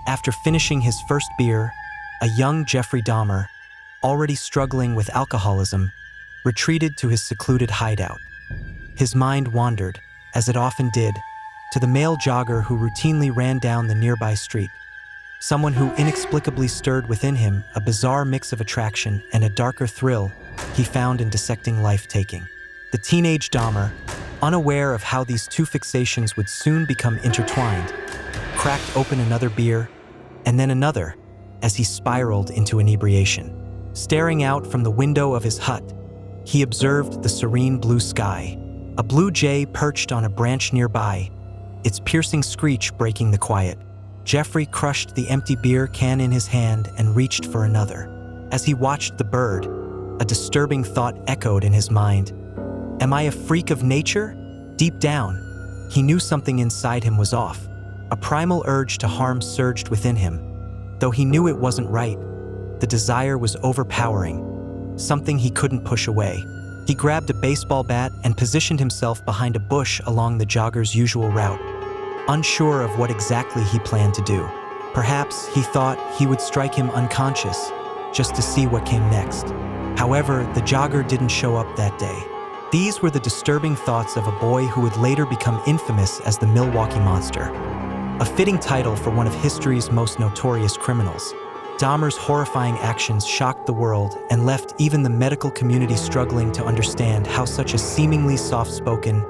After finishing his first beer, a young Jeffrey Dahmer, already struggling with alcoholism, retreated to his secluded hideout. His mind wandered, as it often did, to the male jogger who routinely ran down the nearby street. Someone who inexplicably stirred within him a bizarre mix of attraction and a darker thrill he found in dissecting life-taking. The teenage Dahmer, unaware of how these two fixations would soon become intertwined, cracked open another beer, and then another, as he spiraled into inebriation. Staring out from the window of his hut, he observed the serene blue sky. A blue jay perched on a branch nearby, its piercing screech breaking the quiet. Jeffrey crushed the empty beer can in his hand and reached for another. As he watched the bird, a disturbing thought echoed in his mind. Am I a freak of nature? Deep down, he knew something inside him was off. A primal urge to harm surged within him. Though he knew it wasn't right, the desire was overpowering, something he couldn't push away. He grabbed a baseball bat and positioned himself behind a bush along the jogger's usual route, unsure of what exactly he planned to do. Perhaps he thought he would strike him unconscious, just to see what came next. However, the jogger didn't show up that day. These were the disturbing thoughts of a boy who would later become infamous as the Milwaukee Monster, a fitting title for one of history's most notorious criminals. Dahmer's horrifying actions shocked the world and left even the medical community struggling to understand how such a seemingly soft-spoken,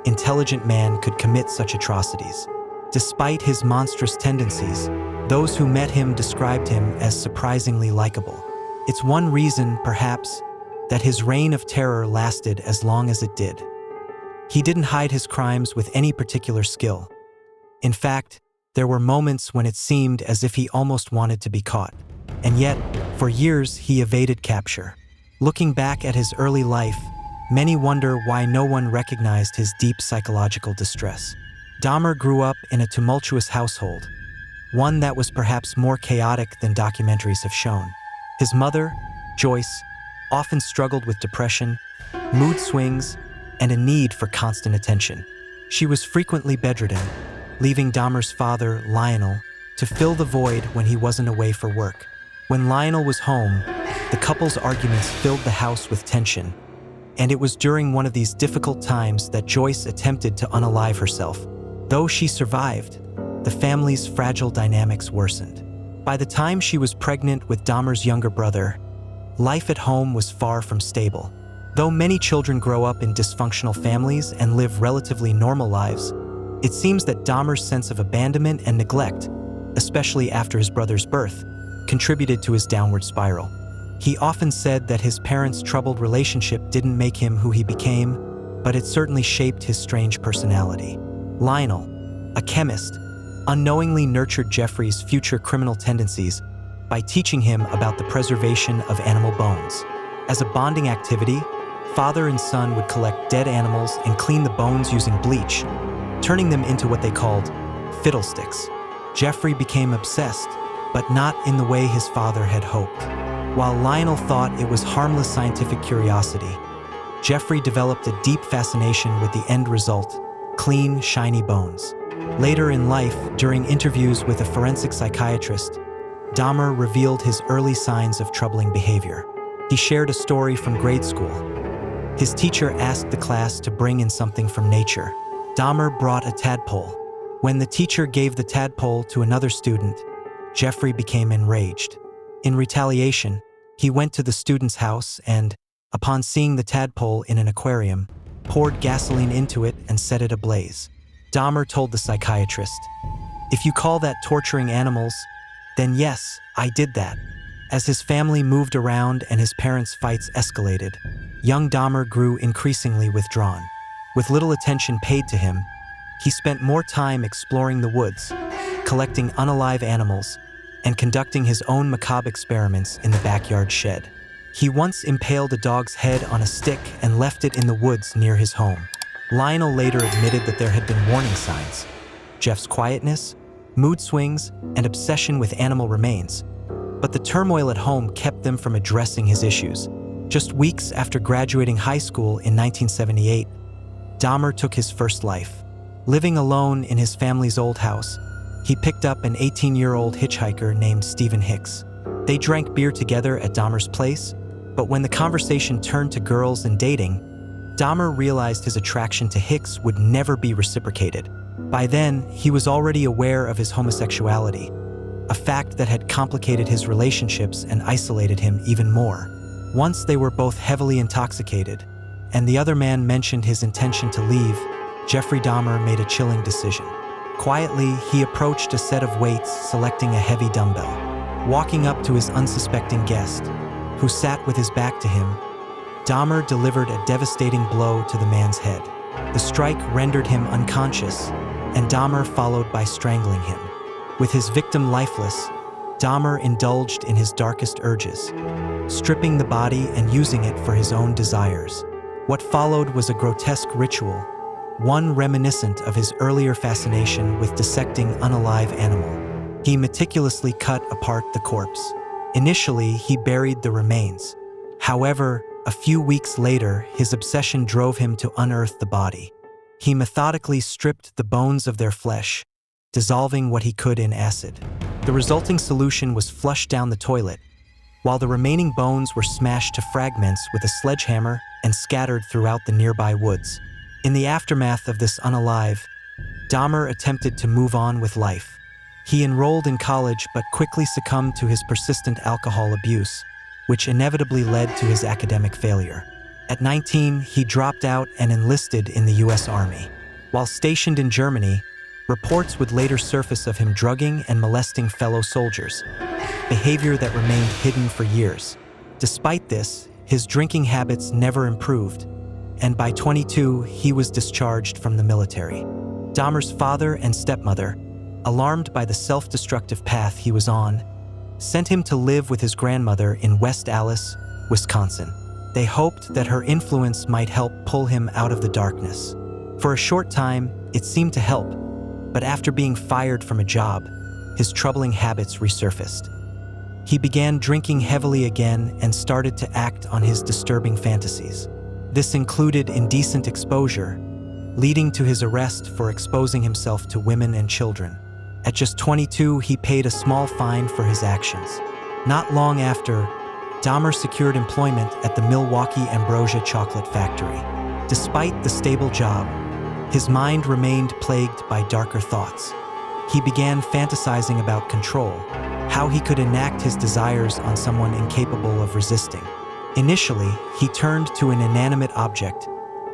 intelligent man could commit such atrocities. Despite his monstrous tendencies, those who met him described him as surprisingly likable. It's one reason, perhaps, that his reign of terror lasted as long as it did. He didn't hide his crimes with any particular skill. In fact, there were moments when it seemed as if he almost wanted to be caught. And yet, for years, he evaded capture. Looking back at his early life, many wonder why no one recognized his deep psychological distress. Dahmer grew up in a tumultuous household, one that was perhaps more chaotic than documentaries have shown. His mother, Joyce, often struggled with depression, mood swings, and a need for constant attention. She was frequently bedridden, leaving Dahmer's father, Lionel, to fill the void when he wasn't away for work. When Lionel was home, the couple's arguments filled the house with tension, and it was during one of these difficult times that Joyce attempted to unalive herself. Though she survived, the family's fragile dynamics worsened. By the time she was pregnant with Dahmer's younger brother, life at home was far from stable. Though many children grow up in dysfunctional families and live relatively normal lives, it seems that Dahmer's sense of abandonment and neglect, especially after his brother's birth, contributed to his downward spiral. He often said that his parents' troubled relationship didn't make him who he became, but it certainly shaped his strange personality. Lionel, a chemist, unknowingly nurtured Jeffrey's future criminal tendencies by teaching him about the preservation of animal bones. As a bonding activity, father and son would collect dead animals and clean the bones using bleach, turning them into what they called fiddlesticks. Jeffrey became obsessed, but not in the way his father had hoped. While Lionel thought it was harmless scientific curiosity, Jeffrey developed a deep fascination with the end result: clean, shiny bones. Later in life, during interviews with a forensic psychiatrist, Dahmer revealed his early signs of troubling behavior. He shared a story from grade school. His teacher asked the class to bring in something from nature. Dahmer brought a tadpole. When the teacher gave the tadpole to another student, Jeffrey became enraged. In retaliation, he went to the student's house and, upon seeing the tadpole in an aquarium, poured gasoline into it and set it ablaze. Dahmer told the psychiatrist, "If you call that torturing animals, then yes, I did that." As his family moved around and his parents' fights escalated, young Dahmer grew increasingly withdrawn. With little attention paid to him, he spent more time exploring the woods, collecting unalive animals, and conducting his own macabre experiments in the backyard shed. He once impaled a dog's head on a stick and left it in the woods near his home. Lionel later admitted that there had been warning signs: Jeff's quietness, mood swings, and obsession with animal remains. But the turmoil at home kept them from addressing his issues. Just weeks after graduating high school in 1978, Dahmer took his first life. Living alone in his family's old house, he picked up an 18-year-old hitchhiker named Stephen Hicks. They drank beer together at Dahmer's place, but when the conversation turned to girls and dating, Dahmer realized his attraction to Hicks would never be reciprocated. By then, he was already aware of his homosexuality, a fact that had complicated his relationships and isolated him even more. Once they were both heavily intoxicated, and the other man mentioned his intention to leave, Jeffrey Dahmer made a chilling decision. Quietly, he approached a set of weights, selecting a heavy dumbbell. Walking up to his unsuspecting guest, who sat with his back to him, Dahmer delivered a devastating blow to the man's head. The strike rendered him unconscious, and Dahmer followed by strangling him. With his victim lifeless, Dahmer indulged in his darkest urges, stripping the body and using it for his own desires. What followed was a grotesque ritual, one reminiscent of his earlier fascination with dissecting unalive animal. He meticulously cut apart the corpse. Initially, he buried the remains. However, a few weeks later, his obsession drove him to unearth the body. He methodically stripped the bones of their flesh, dissolving what he could in acid. The resulting solution was flushed down the toilet, while the remaining bones were smashed to fragments with a sledgehammer and scattered throughout the nearby woods. In the aftermath of this unalive, Dahmer attempted to move on with life. He enrolled in college but quickly succumbed to his persistent alcohol abuse, which inevitably led to his academic failure. At 19, he dropped out and enlisted in the U.S. Army. While stationed in Germany, reports would later surface of him drugging and molesting fellow soldiers, behavior that remained hidden for years. Despite this, his drinking habits never improved, and by 22, he was discharged from the military. Dahmer's father and stepmother, alarmed by the self-destructive path he was on, sent him to live with his grandmother in West Allis, Wisconsin. They hoped that her influence might help pull him out of the darkness. For a short time, it seemed to help, but after being fired from a job, his troubling habits resurfaced. He began drinking heavily again and started to act on his disturbing fantasies. This included indecent exposure, leading to his arrest for exposing himself to women and children. At just 22, he paid a small fine for his actions. Not long after, Dahmer secured employment at the Milwaukee Ambrosia Chocolate Factory. Despite the stable job, his mind remained plagued by darker thoughts. He began fantasizing about control, how he could enact his desires on someone incapable of resisting. Initially, he turned to an inanimate object,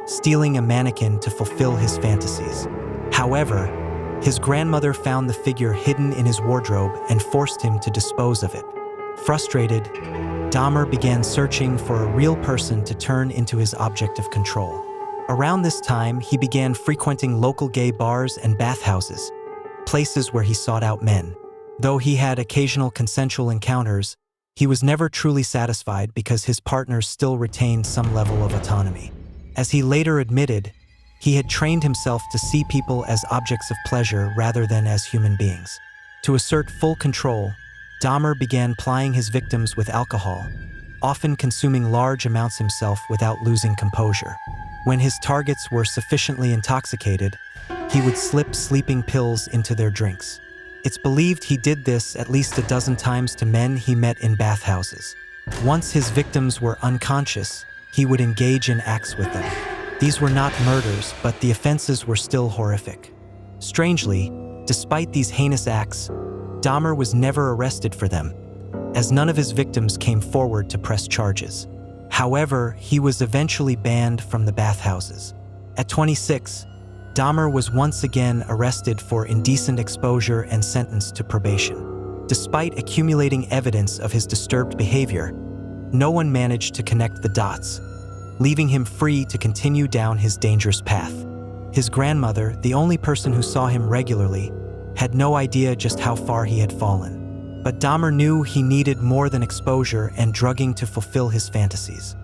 stealing a mannequin to fulfill his fantasies. However, his grandmother found the figure hidden in his wardrobe and forced him to dispose of it. Frustrated, Dahmer began searching for a real person to turn into his object of control. Around this time, he began frequenting local gay bars and bathhouses, places where he sought out men. Though he had occasional consensual encounters, he was never truly satisfied because his partners still retained some level of autonomy. As he later admitted, he had trained himself to see people as objects of pleasure rather than as human beings. To assert full control, Dahmer began plying his victims with alcohol, often consuming large amounts himself without losing composure. When his targets were sufficiently intoxicated, he would slip sleeping pills into their drinks. It's believed he did this at least a dozen times to men he met in bathhouses. Once his victims were unconscious, he would engage in acts with them. These were not murders, but the offenses were still horrific. Strangely, despite these heinous acts, Dahmer was never arrested for them, as none of his victims came forward to press charges. However, he was eventually banned from the bathhouses. At 26, Dahmer was once again arrested for indecent exposure and sentenced to probation. Despite accumulating evidence of his disturbed behavior, no one managed to connect the dots, leaving him free to continue down his dangerous path. His grandmother, the only person who saw him regularly, had no idea just how far he had fallen. But Dahmer knew he needed more than exposure and drugging to fulfill his fantasies.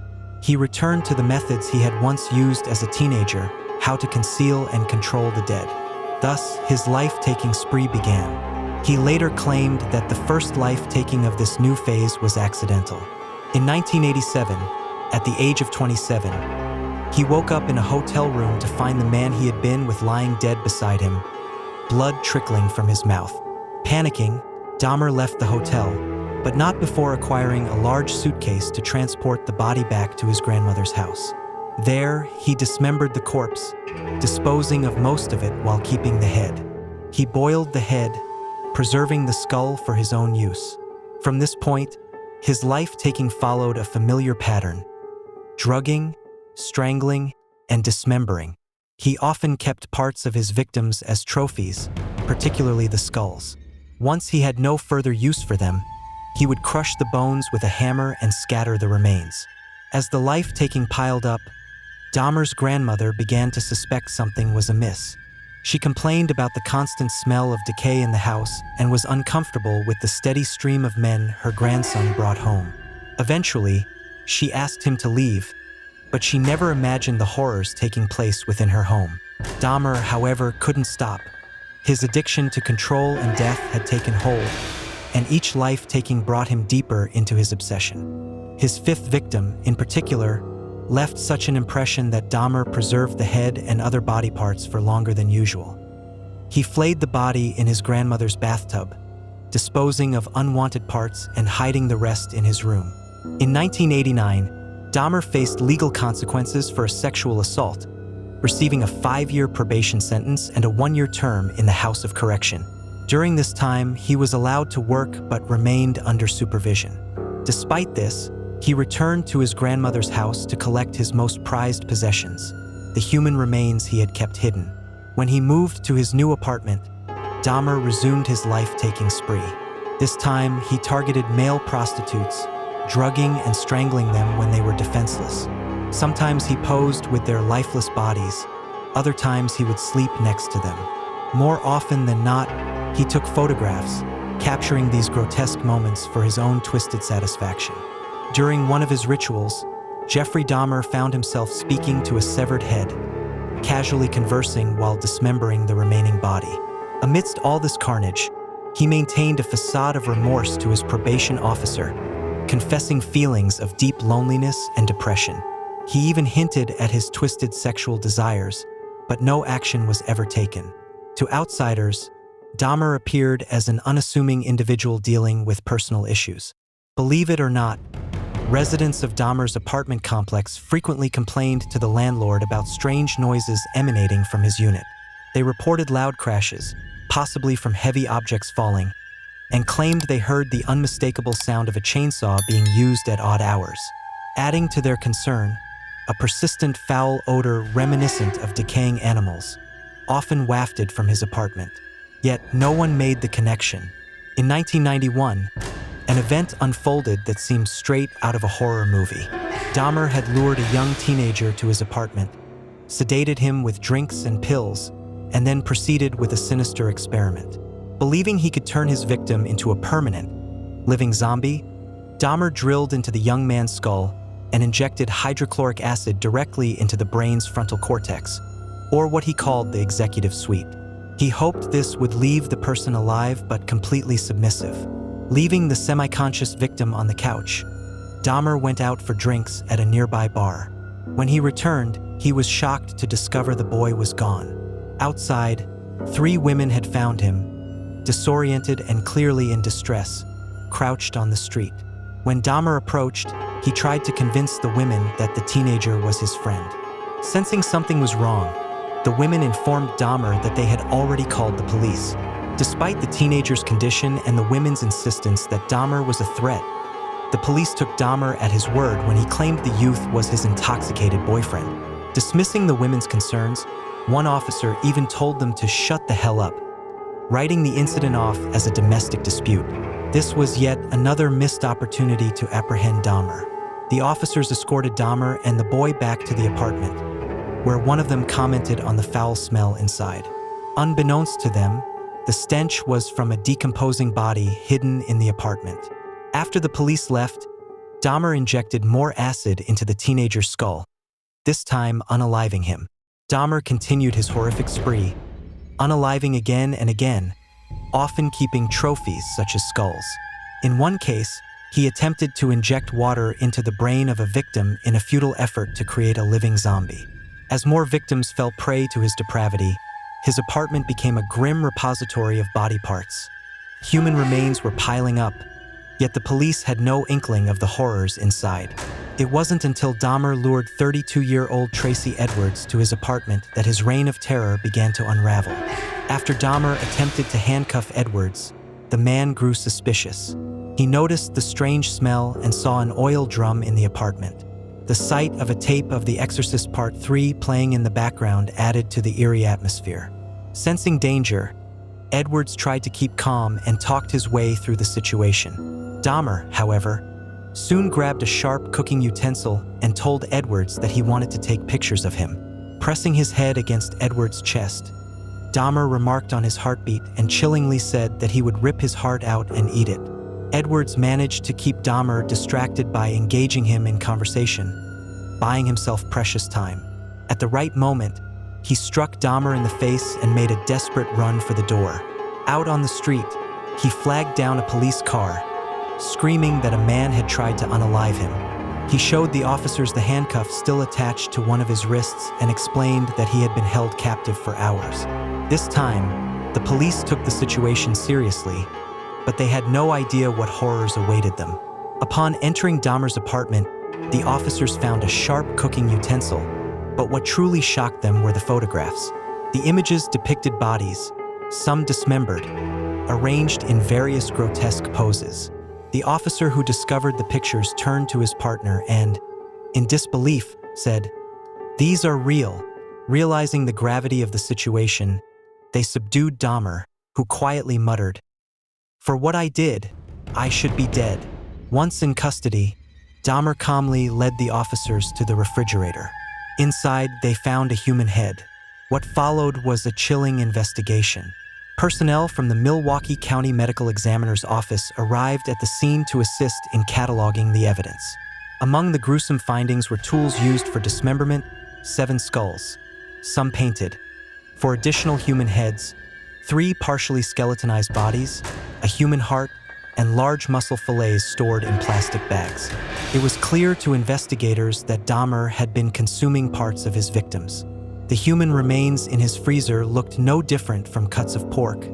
He returned to the methods he had once used as a teenager, how to conceal and control the dead. Thus, his life-taking spree began. He later claimed that the first life-taking of this new phase was accidental. In 1987, at the age of 27, he woke up in a hotel room to find the man he had been with lying dead beside him, blood trickling from his mouth. Panicking, Dahmer left the hotel, but not before acquiring a large suitcase to transport the body back to his grandmother's house. There, he dismembered the corpse, disposing of most of it while keeping the head. He boiled the head, preserving the skull for his own use. From this point, his life-taking followed a familiar pattern: drugging, strangling, and dismembering. He often kept parts of his victims as trophies, particularly the skulls. Once he had no further use for them, he would crush the bones with a hammer and scatter the remains. As the life-taking piled up, Dahmer's grandmother began to suspect something was amiss. She complained about the constant smell of decay in the house and was uncomfortable with the steady stream of men her grandson brought home. Eventually, she asked him to leave, but she never imagined the horrors taking place within her home. Dahmer, however, couldn't stop. His addiction to control and death had taken hold, and each life-taking brought him deeper into his obsession. His fifth victim, in particular, left such an impression that Dahmer preserved the head and other body parts for longer than usual. He flayed the body in his grandmother's bathtub, disposing of unwanted parts and hiding the rest in his room. In 1989, Dahmer faced legal consequences for a sexual assault, receiving a 5-year probation sentence and a 1-year term in the House of Correction. During this time, he was allowed to work but remained under supervision. Despite this, he returned to his grandmother's house to collect his most prized possessions, the human remains he had kept hidden. When he moved to his new apartment, Dahmer resumed his life-taking spree. This time, he targeted male prostitutes, drugging and strangling them when they were defenseless. Sometimes he posed with their lifeless bodies, other times he would sleep next to them. More often than not, he took photographs, capturing these grotesque moments for his own twisted satisfaction. During one of his rituals, Jeffrey Dahmer found himself speaking to a severed head, casually conversing while dismembering the remaining body. Amidst all this carnage, he maintained a facade of remorse to his probation officer, confessing feelings of deep loneliness and depression. He even hinted at his twisted sexual desires, but no action was ever taken. To outsiders, Dahmer appeared as an unassuming individual dealing with personal issues. Believe it or not, residents of Dahmer's apartment complex frequently complained to the landlord about strange noises emanating from his unit. They reported loud crashes, possibly from heavy objects falling, and claimed they heard the unmistakable sound of a chainsaw being used at odd hours. Adding to their concern, a persistent foul odor reminiscent of decaying animals, often wafted from his apartment. Yet no one made the connection. In 1991, an event unfolded that seemed straight out of a horror movie. Dahmer had lured a young teenager to his apartment, sedated him with drinks and pills, and then proceeded with a sinister experiment. Believing he could turn his victim into a permanent, living zombie, Dahmer drilled into the young man's skull and injected hydrochloric acid directly into the brain's frontal cortex, or what he called the executive suite. He hoped this would leave the person alive but completely submissive. Leaving the semi-conscious victim on the couch, Dahmer went out for drinks at a nearby bar. When he returned, he was shocked to discover the boy was gone. Outside, 3 women had found him, disoriented and clearly in distress, crouched on the street. When Dahmer approached, he tried to convince the women that the teenager was his friend. Sensing something was wrong, the women informed Dahmer that they had already called the police. Despite the teenager's condition and the women's insistence that Dahmer was a threat, the police took Dahmer at his word when he claimed the youth was his intoxicated boyfriend. Dismissing the women's concerns, one officer even told them to shut the hell up, writing the incident off as a domestic dispute. This was yet another missed opportunity to apprehend Dahmer. The officers escorted Dahmer and the boy back to the apartment, where one of them commented on the foul smell inside. Unbeknownst to them, the stench was from a decomposing body hidden in the apartment. After the police left, Dahmer injected more acid into the teenager's skull, this time unaliving him. Dahmer continued his horrific spree, unaliving again and again, often keeping trophies such as skulls. In one case, he attempted to inject water into the brain of a victim in a futile effort to create a living zombie. As more victims fell prey to his depravity, His apartment became a grim repository of body parts. Human remains were piling up, yet the police had no inkling of the horrors inside. It wasn't until Dahmer lured 32-year-old Tracy Edwards to his apartment that his reign of terror began to unravel. After Dahmer attempted to handcuff Edwards, the man grew suspicious. He noticed the strange smell and saw an oil drum in the apartment. The sight of a tape of The Exorcist Part 3 playing in the background added to the eerie atmosphere. Sensing danger, Edwards tried to keep calm and talked his way through the situation. Dahmer, however, soon grabbed a sharp cooking utensil and told Edwards that he wanted to take pictures of him. Pressing his head against Edwards' chest, Dahmer remarked on his heartbeat and chillingly said that he would rip his heart out and eat it. Edwards managed to keep Dahmer distracted by engaging him in conversation, buying himself precious time. At the right moment, he struck Dahmer in the face and made a desperate run for the door. Out on the street, he flagged down a police car, screaming that a man had tried to unalive him. He showed the officers the handcuffs still attached to one of his wrists and explained that he had been held captive for hours. This time, the police took the situation seriously, but they had no idea what horrors awaited them. Upon entering Dahmer's apartment, the officers found a sharp cooking utensil, but what truly shocked them were the photographs. The images depicted bodies, some dismembered, arranged in various grotesque poses. The officer who discovered the pictures turned to his partner and, in disbelief, said, "These are real." Realizing the gravity of the situation, they subdued Dahmer, who quietly muttered, "For what I did, I should be dead." Once in custody, Dahmer calmly led the officers to the refrigerator. Inside, they found a human head. What followed was a chilling investigation. Personnel from the Milwaukee County Medical Examiner's office arrived at the scene to assist in cataloging the evidence. Among the gruesome findings were tools used for dismemberment, 7 skulls, some painted. For additional human heads, 3 partially skeletonized bodies, a human heart, and large muscle fillets stored in plastic bags. It was clear to investigators that Dahmer had been consuming parts of his victims. The human remains in his freezer looked no different from cuts of pork,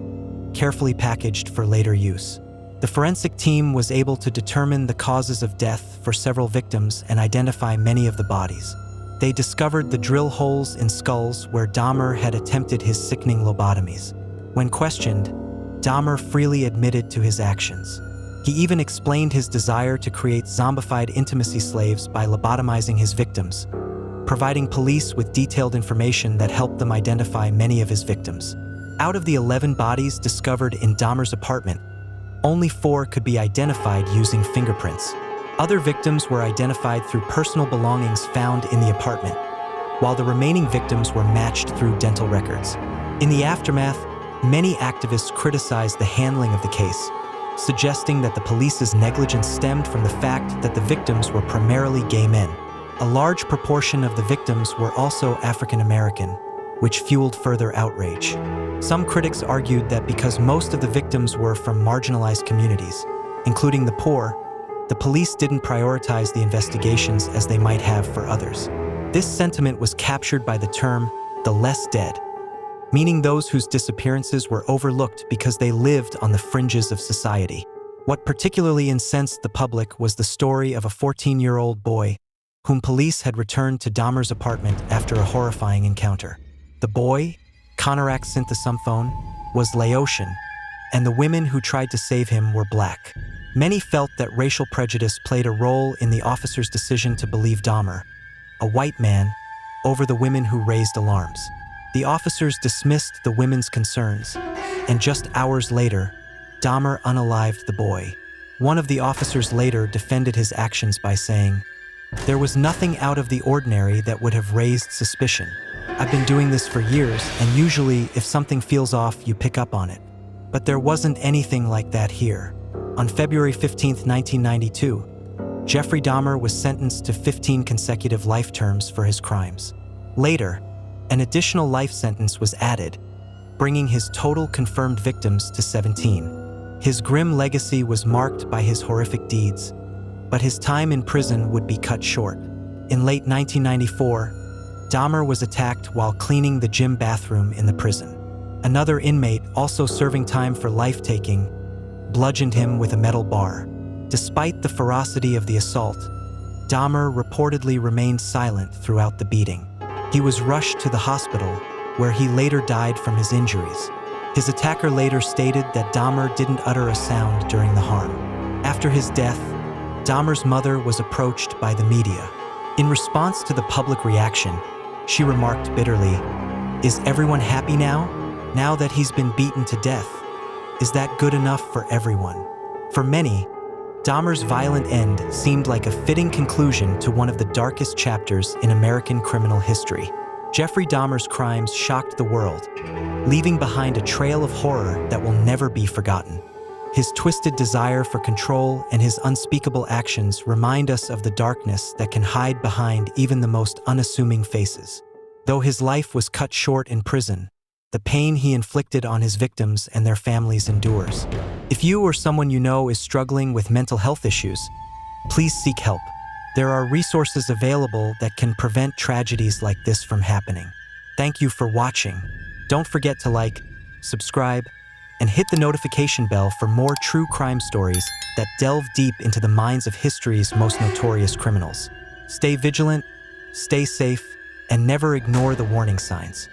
carefully packaged for later use. The forensic team was able to determine the causes of death for several victims and identify many of the bodies. They discovered the drill holes in skulls where Dahmer had attempted his sickening lobotomies. When questioned, Dahmer freely admitted to his actions. He even explained his desire to create zombified intimacy slaves by lobotomizing his victims, providing police with detailed information that helped them identify many of his victims. Out of the 11 bodies discovered in Dahmer's apartment, only 4 could be identified using fingerprints. Other victims were identified through personal belongings found in the apartment, while the remaining victims were matched through dental records. In the aftermath, many activists criticized the handling of the case, suggesting that the police's negligence stemmed from the fact that the victims were primarily gay men. A large proportion of the victims were also African American, which fueled further outrage. Some critics argued that because most of the victims were from marginalized communities, including the poor, the police didn't prioritize the investigations as they might have for others. This sentiment was captured by the term, the less dead, meaning those whose disappearances were overlooked because they lived on the fringes of society. What particularly incensed the public was the story of a 14-year-old boy whom police had returned to Dahmer's apartment after a horrifying encounter. The boy, Konorak Synthesumphone, was Laotian, and the women who tried to save him were black. Many felt that racial prejudice played a role in the officers' decision to believe Dahmer, a white man, over the women who raised alarms. The officers dismissed the women's concerns, and just hours later, Dahmer unalived the boy. One of the officers later defended his actions by saying, "There was nothing out of the ordinary that would have raised suspicion. I've been doing this for years, and usually if something feels off, you pick up on it. But there wasn't anything like that here." On February 15, 1992, Jeffrey Dahmer was sentenced to 15 consecutive life terms for his crimes. Later, an additional life sentence was added, bringing his total confirmed victims to 17. His grim legacy was marked by his horrific deeds, but his time in prison would be cut short. In late 1994, Dahmer was attacked while cleaning the gym bathroom in the prison. Another inmate, also serving time for life-taking, bludgeoned him with a metal bar. Despite the ferocity of the assault, Dahmer reportedly remained silent throughout the beating. He was rushed to the hospital, where he later died from his injuries. His attacker later stated that Dahmer didn't utter a sound during the harm. After his death, Dahmer's mother was approached by the media. In response to the public reaction, she remarked bitterly, "Is everyone happy now? Now that he's been beaten to death? Is that good enough for everyone?" For many, Dahmer's violent end seemed like a fitting conclusion to one of the darkest chapters in American criminal history. Jeffrey Dahmer's crimes shocked the world, leaving behind a trail of horror that will never be forgotten. His twisted desire for control and his unspeakable actions remind us of the darkness that can hide behind even the most unassuming faces. Though his life was cut short in prison, the pain he inflicted on his victims and their families endures. If you or someone you know is struggling with mental health issues, please seek help. There are resources available that can prevent tragedies like this from happening. Thank you for watching. Don't forget to like, subscribe, and hit the notification bell for more true crime stories that delve deep into the minds of history's most notorious criminals. Stay vigilant, stay safe, and never ignore the warning signs.